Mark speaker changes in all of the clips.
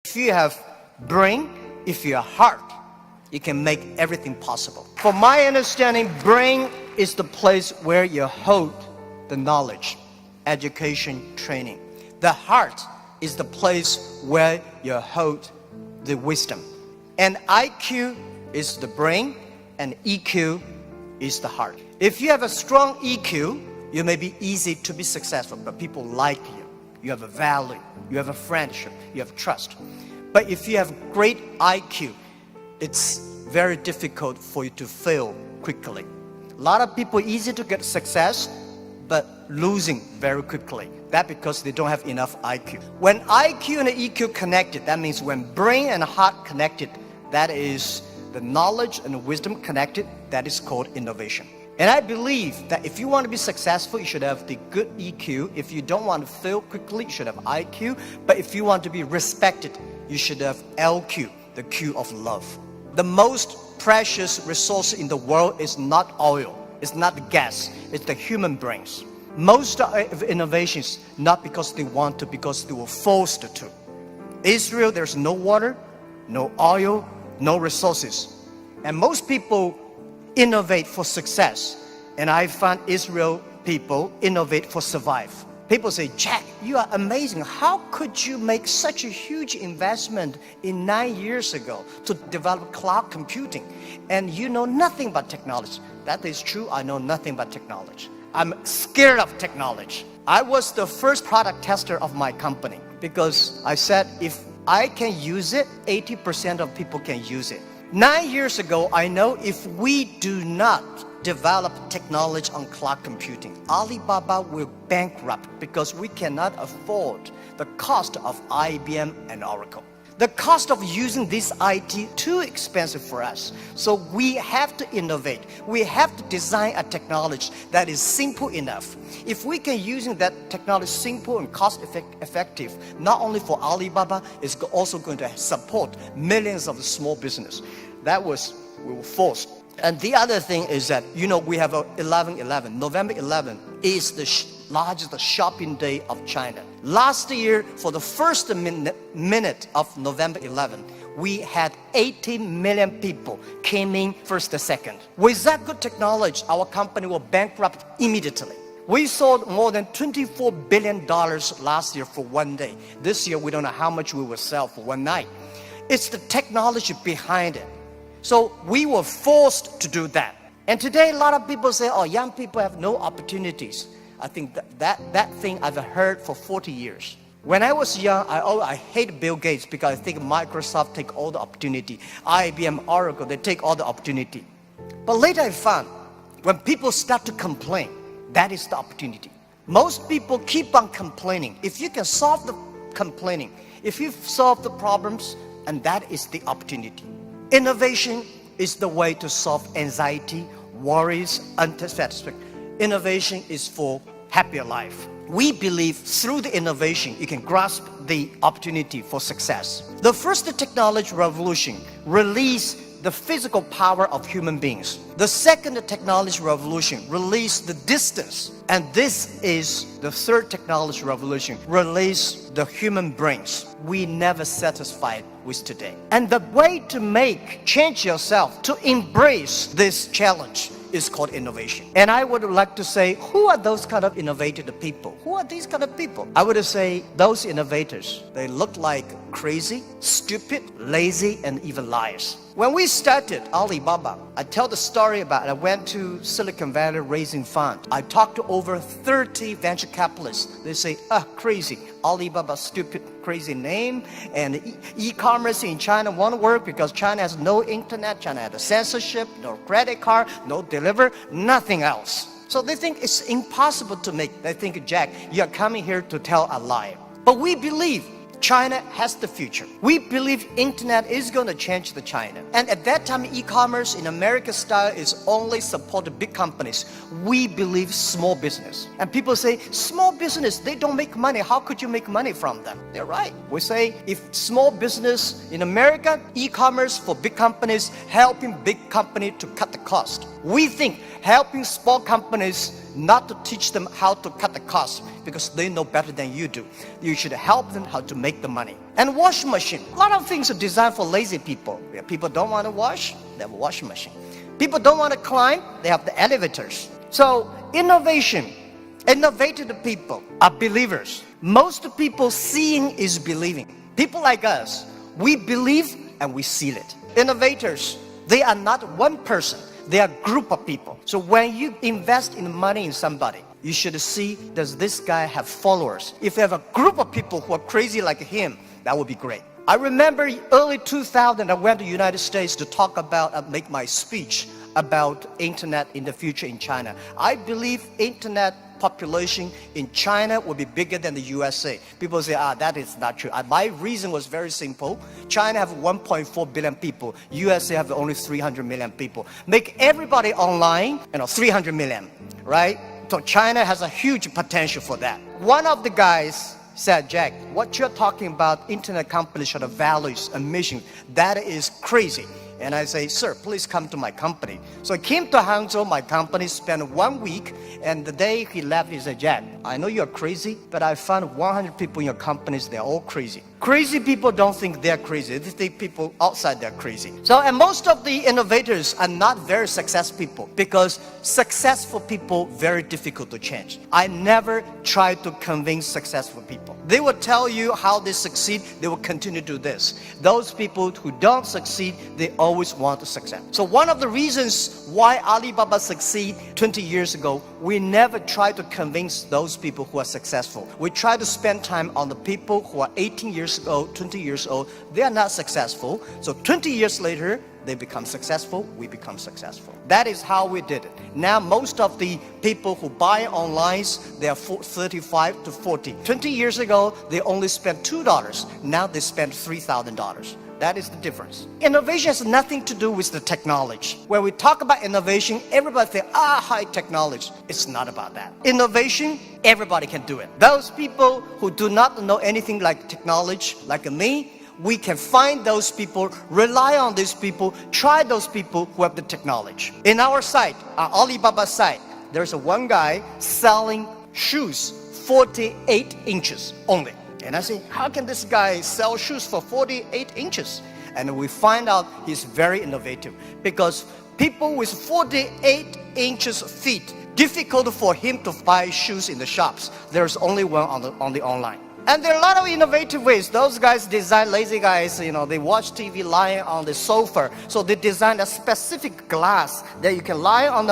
Speaker 1: If you have brain, if you have heart, you can make everything possible. From my understanding, brain is the place where you hold the knowledge, education, training. The heart is the place where you hold the wisdom. And IQ is the brain, and EQ is the heart. If you have a strong EQ, you may be easy to be successful, but people like you. You have a value, you have a friendship, you have trust. But if you have great IQ, it's very difficult for you to fail quickly. A lot of people easy to get success, but losing very quickly. That's because they don't have enough IQ. When IQ and EQ connected, that means when brain and heart connected, that is the knowledge and wisdom connected, that is called innovation. And I believe that if you want to be successful, you should have the good EQ. If you don't want to fail quickly, you should have IQ. But if you want to be respected, you should have LQ, the Q of love. The most precious resource in the world is not oil, it's not gas, it's the human brains. Most of innovations, not because they want to, because they were forced to. Israel, there's no water, no oil, no resources. And most people innovate for success. And I find Israel people innovate for survive. People say, Jack, you are amazing. How could you make such a huge investment in 9 years ago to develop cloud computing? And you know nothing about technology. That is true, I know nothing about technology. I'm scared of technology. I was the first product tester of my company because I said, if I can use it, 80% of people can use it. 9 years ago, I know if we do not develop technology on cloud computing, Alibaba will bankrupt because we cannot afford the cost of IBM and Oracle. The cost of using this IT too expensive for us. So we have to innovate. We have to design a technology that is simple enough. If we can using that technology simple and cost effective, not only for Alibaba, it's also going to support millions of small business. That was, we were forced. And the other thing is that, you know, we have 11/11. November 11 is the largest shopping day of China. Last year, for the first minute of November 11, we had 80 million people came in first to second. With that good technology, our company will bankrupt immediately. We sold more than $24 billion last year for one day. This year, we don't know how much we will sell for one night. It's the technology behind it. So we were forced to do that. And today, a lot of people say, oh, young people have no opportunities. I think that thing I've heard for 40 years. When I was young, I hate Bill Gates because I think Microsoft take all the opportunity. IBM, Oracle, they take all the opportunity. But later I found, when people start to complain, that is the opportunity. Most people keep on complaining. If you can solve the complaining, if you solve the problems, and that is the opportunity. Innovation is the way to solve anxiety, worries, unsatisfaction. Innovation is for happier life. We believe through the innovation, you can grasp the opportunity for success. The first technology revolution released the physical power of human beings. The second technology revolution released the distance. And this is the third technology revolution, release the human brains. We never satisfied with today. And the way to change yourself, to embrace this challenge is called innovation. And I would like to say, who are those kind of innovative people? Who are these kind of people? I would say those innovators, they look like crazy, stupid, lazy, and even liars. When we started Alibaba, I tell the story about I went to Silicon Valley raising fund. I talked to over 30 venture capitalists. They say, crazy. Alibaba, stupid, crazy name. And e-commerce in China won't work because China has no internet, China has a censorship, no credit card, no deliver, nothing else. So they think it's impossible to make. They think, Jack, you're coming here to tell a lie. But we believe China has the future. We believe internet is going to change the China. And at that time, e-commerce in American style is only supported big companies. We believe small business. And people say, small business, they don't make money. How could you make money from them? They're right. We say, if small business in America, e-commerce for big companies, helping big company to cut the cost. We think helping small companies not to teach them how to cut the cost because they know better than you do. You should help them how to make the money. And washing machine. A lot of things are designed for lazy people. People don't want to wash, they have a washing machine. People don't want to climb, they have the elevators. So innovation, innovative people are believers. Most people seeing is believing. People like us, we believe and we seal it. Innovators, they are not one person, they are a group of people. So when you invest in money in somebody, you should see, does this guy have followers? If you have a group of people who are crazy like him, that would be great. I remember early 2000, I went to the United States to talk about, make my speech about internet in the future in China. I believe internet population in China will be bigger than the USA. People say, that is not true. My reason was very simple. China have 1.4 billion people. USA have only 300 million people. Make everybody online, 300 million, right? So China has a huge potential for that. One of the guys said, Jack, what you're talking about, internet companies should have values and mission. That is crazy. And I say, sir, please come to my company. So I came to Hangzhou, my company, spent 1 week, and the day he left, he said, Jack, I know you're crazy, but I found 100 people in your companies, they're all crazy. Crazy people don't think they're crazy, they think people outside they're crazy. So, and most of the innovators are not very successful people because successful people, very difficult to change. I never try to convince successful people. They will tell you how they succeed, they will continue to do this. Those people who don't succeed, they always want to succeed. So one of the reasons why Alibaba succeed 20 years ago, we never try to convince those people who are successful. We try to spend time on the people who are 18 years old, 20 years old. They are not successful. So 20 years later, they become successful, we become successful. That is how we did it. Now most of the people who buy online, they are 35 to 40. 20 years ago, they only spent $2. Now they spend $3,000. That is the difference. Innovation has nothing to do with the technology. When we talk about innovation, everybody thinks, high technology. It's not about that. Innovation, everybody can do it. Those people who do not know anything like technology, like me, we can find those people, rely on these people, try those people who have the technology. In our site, our Alibaba site, there's one guy selling shoes 48 inches only. And I say, how can this guy sell shoes for 48 inches? And we find out he's very innovative because people with 48 inches feet, difficult for him to buy shoes in the shops. There's only one on the online. And there are a lot of innovative ways. Those guys design, lazy guys, they watch TV lying on the sofa. So they design a specific glass that you can lie on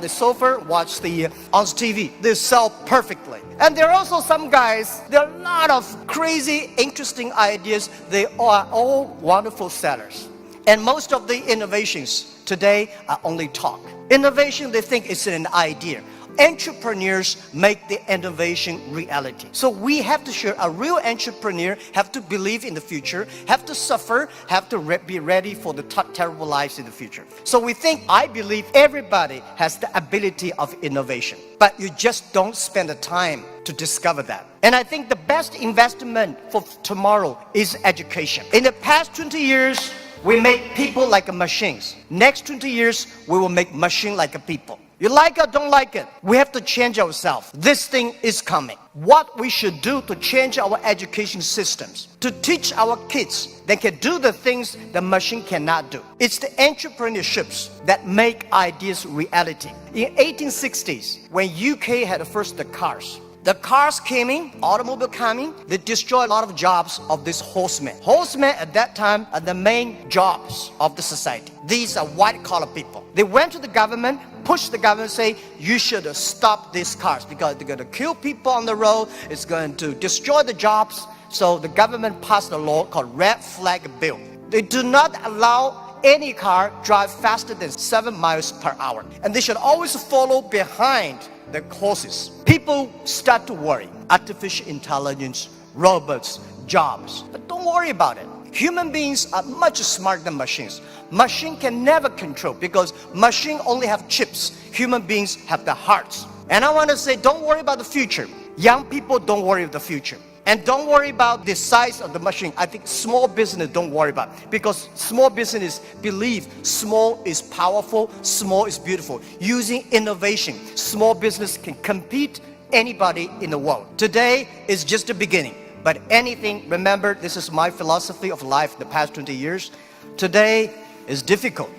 Speaker 1: the sofa, watch on TV. They sell perfectly. And there are also some guys, there are a lot of crazy, interesting ideas. They are all wonderful sellers. And most of the innovations today are only talk. Innovation, they think it's an idea. Entrepreneurs make the innovation reality. So we have to share, a real entrepreneur have to believe in the future, have to suffer, have to be ready for the terrible lives in the future. So I believe everybody has the ability of innovation, but you just don't spend the time to discover that. And I think the best investment for tomorrow is education. In the past 20 years, we make people like machines. Next 20 years, we will make machine like people. You like it or don't like it, we have to change ourselves. This thing is coming. What we should do to change our education systems, to teach our kids they can do the things the machine cannot do. It's the entrepreneurships that make ideas reality. In 1860s, when UK had first the cars came in, automobile coming, they destroyed a lot of jobs of these horsemen. Horsemen at that time are the main jobs of the society. These are white-collar people. They went to the government, pushed the government, say, you should stop these cars because they're going to kill people on the road, it's going to destroy the jobs. So the government passed a law called Red Flag Bill. They do not allow any car drive faster than 7 miles per hour. And they should always follow behind the horses. People start to worry. Artificial intelligence, robots, jobs. But don't worry about it. Human beings are much smarter than machines. Machine can never control because machine only have chips. Human beings have the hearts. And I want to say, don't worry about the future. Young people, don't worry about the future. And don't worry about the size of the machine. I think small business don't worry about, because small business believe small is powerful, small is beautiful. Using innovation, small business can compete anybody in the world. Today is just the beginning, but anything, remember, this is my philosophy of life the past 20 years. Today is difficult.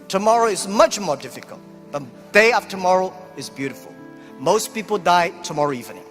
Speaker 1: Tomorrow is much more difficult. But day after tomorrow is beautiful. Most people die tomorrow evening.